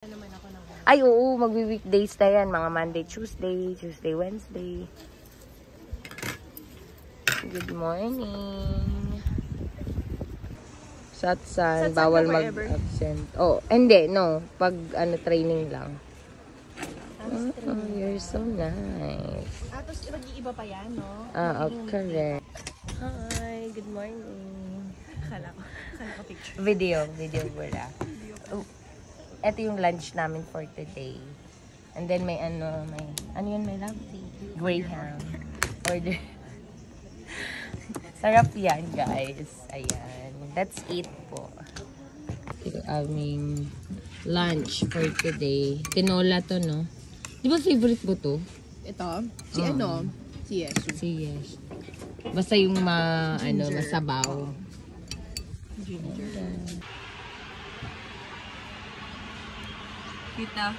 naman ako ng Ay, oo. Magwi-weekdays na yan. Mga Monday, Tuesday, Wednesday. Good morning. Satsan. Bawal mag-absent. Oh, hindi. No. Pag training lang. Oh, you're so nice. Tapos mag-iiba pa yan, no? Correct. Hi, good morning. Kala ko picture. Video wala. Ito yung lunch namin for today. And then may ano yun, may love? Graham. Order. Sarap yan, guys. Ayan. That's it po. Ito aming lunch for today. Tinola to, no? Di ba favorite mo to? Ito? Si Yesu. Si Yes. Basta yung masabaw. Ginger. Kita.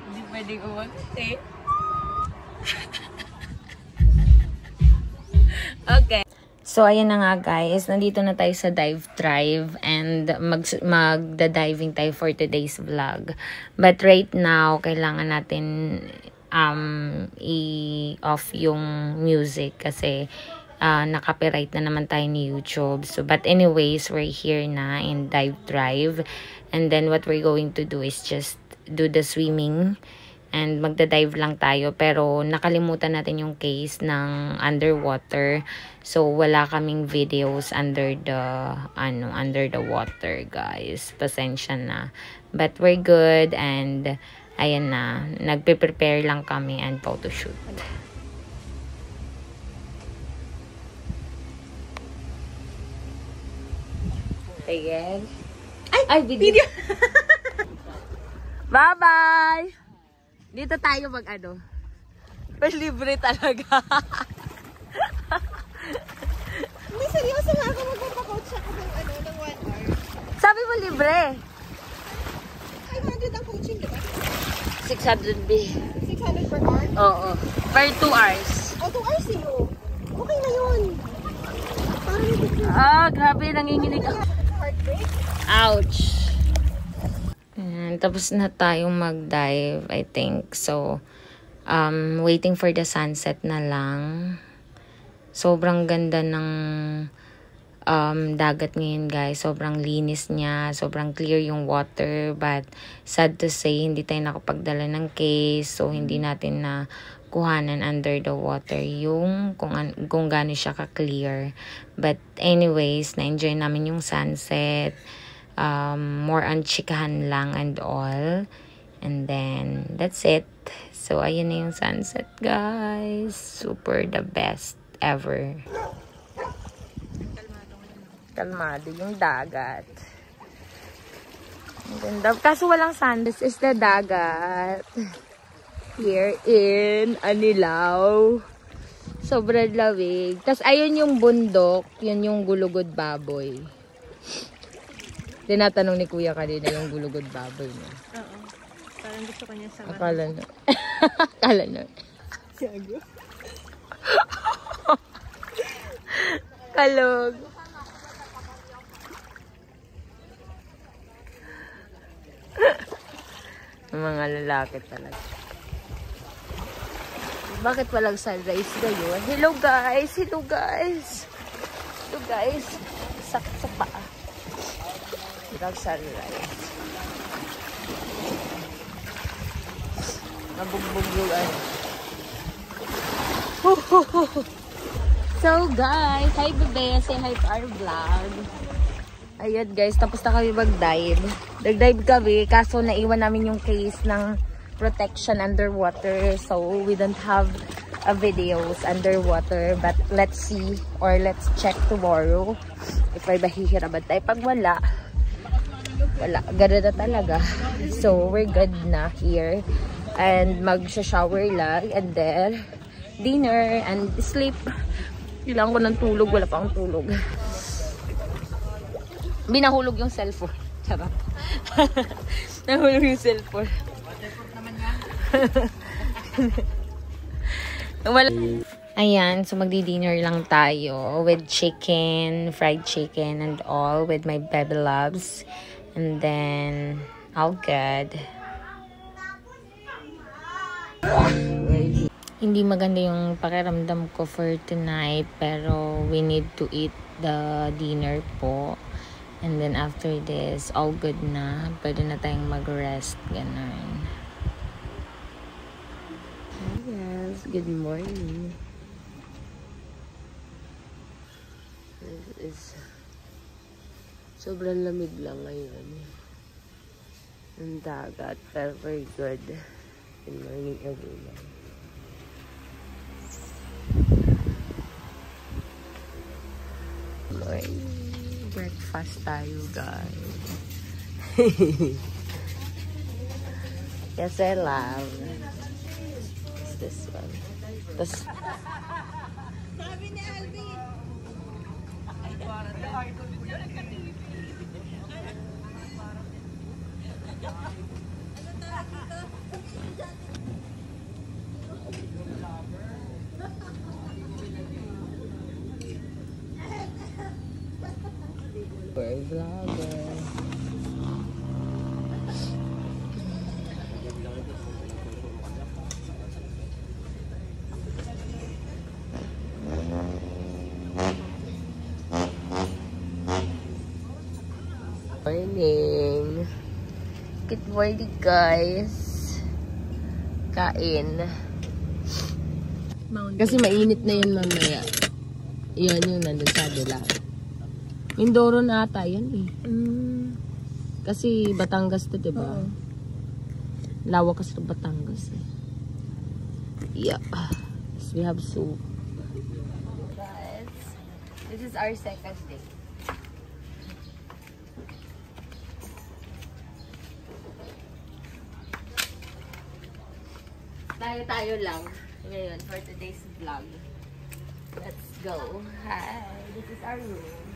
Hindi pwedeng umagot eh. Okay. So, ayan na nga guys. Nandito na tayo sa Dive Tribe and magda-diving tayo for today's vlog. But right now, kailangan natin i-off yung music kasi na-copyright na naman tayo ni YouTube. So, but anyways, we're here na in Dive Tribe. And then what we're going to do is just do the swimming. And magda-dive lang tayo. Pero nakalimutan natin yung case ng underwater. So, wala kaming videos under the water, guys. Pasensya na. But we're good. And, ayan na. Nagpe-prepare lang kami and photoshoot. Ayan. Ay, video. Bye-bye! Dito tayo Pero libre talaga. Hindi, seryoso nga ako magpapacoach ako ng 1 hour. Sabi mo libre. 500 ang coaching, di ba? 600B. 600 per hour? Oo. Per 2 hours. 2 hours yun. Okay na yun. Grabe. Nanginginig ako. Heartbreak? Ouch. Tapos na tayong mag-dive, I think. So, waiting for the sunset na lang. Sobrang ganda ng dagat ngayon, guys. Sobrang linis niya. Sobrang clear yung water. But, sad to say, hindi tayo nakapagdala ng case. So, hindi natin na kuhanan under the water yung kung gaano siya ka-clear. But, anyways, na-enjoy namin yung sunset. More on chikahan lang and all. And then, that's it. So, ayun na yung sunset, guys. Super the best ever. Kalmado yung dagat. Ang ganda. Kaso walang sand. This is the dagat. Here in Anilao. Sobrang lawig. Tapos, ayun yung bundok. Yun yung Gulugod Baboy. Tinatanong ni Kuya kanina yung Gulugod Baboy niya. Oo. Parang gusto ko niya sa Akala na. Akala na. Siyago. Kalog. Mga lalaki talaga. Bakit walang sunrise ngayon? Hello guys! Hello guys! Hello guys! Sakit sa paa. Walang sunrise. Nabugbog yung So guys, hi bebe, say hi to our vlog. Ayan guys, tapos na kami mag-dive. Nag-dive kami, kaso naiwan namin yung case ng protection underwater. So we don't have videos underwater. But let's see or let's check tomorrow if ay mahihirapan tayo. Pag wala, ganda na talaga. So we're good na here. And mag-shower lang. And then, dinner and sleep. Kailangan ko ng tulog. Wala pa akong tulog. Binahulog yung cellphone. Charot. Nahulog yung cellphone. Waterproof naman yan. Ayan, so magdi-dinner lang tayo with chicken, fried chicken and all with my baby loves. And then, all good. Hindi maganda yung pakiramdam ko for tonight, pero we need to eat the dinner po. And then after this, all good na. Pwede na tayong mag-rest, ganun. Yes, good morning. This is sobrang lamig lang ngayon. Ang dagat, pero very good. Good morning, everyone. Breakfast tayo, guys. Yes, I love. What's this one? This. Sabi ni Alvin. We're vlogger. Morning. Good morning, guys. Kain. Kasi mainit na yun mamaya. Yan yung nandun sa dila. Mindoro na ata yan eh. Kasi Batangas to, diba? Lawak kasi ng Batangas eh. Yeah. So we have soup. Guys, this is our second day. Tayo lang ngayon for today's vlog. Let's go. Hi, this is our room.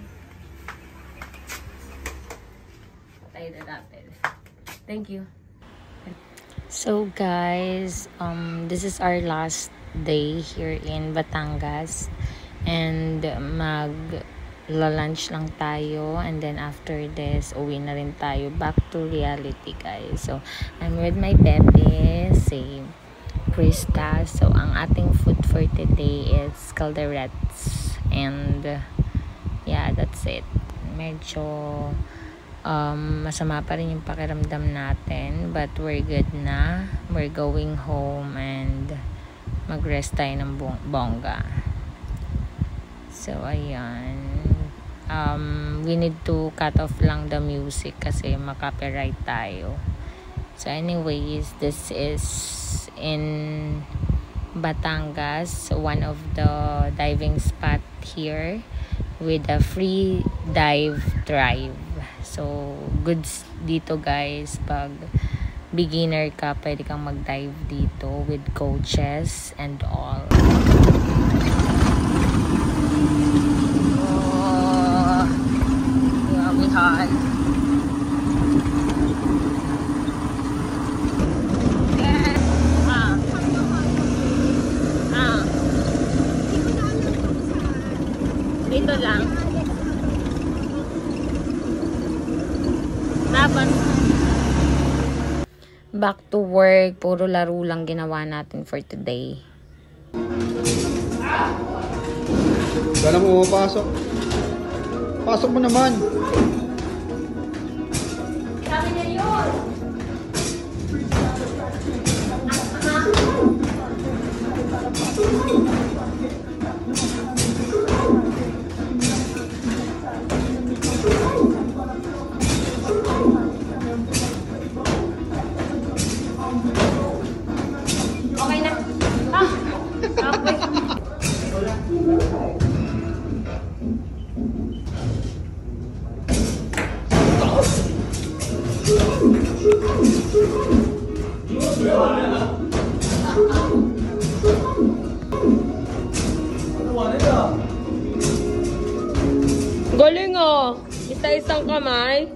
Tayo na natin. Thank you. So guys, this is our last day here in Batangas, and mag-lunch lang tayo, and then after this uwi na rin tayo back to reality, guys. So I'm with my baby, si Krista. So ang ating food for today is calderettes, and yeah, that's it. Medyo masama pa rin yung pakiramdam natin, but we're good na. We're going home and mag-rest tayo ng bongga. So ayan, we need to cut off lang the music kasi makapiright tayo. So anyways, this is in Batangas, one of the diving spot here with a free dive drive. So goods dito, guys. Pag beginner ka, pwede kang mag-dive dito with coaches and all. Oh, yummy hot. Dito lang. Dapat. Back to work. Puro laro lang ginawa natin for today. Wala mo pumapasok. Pasok mo naman. Sabi niya yun. Okay na. Okay. Galing oh. Isa-isang kamay.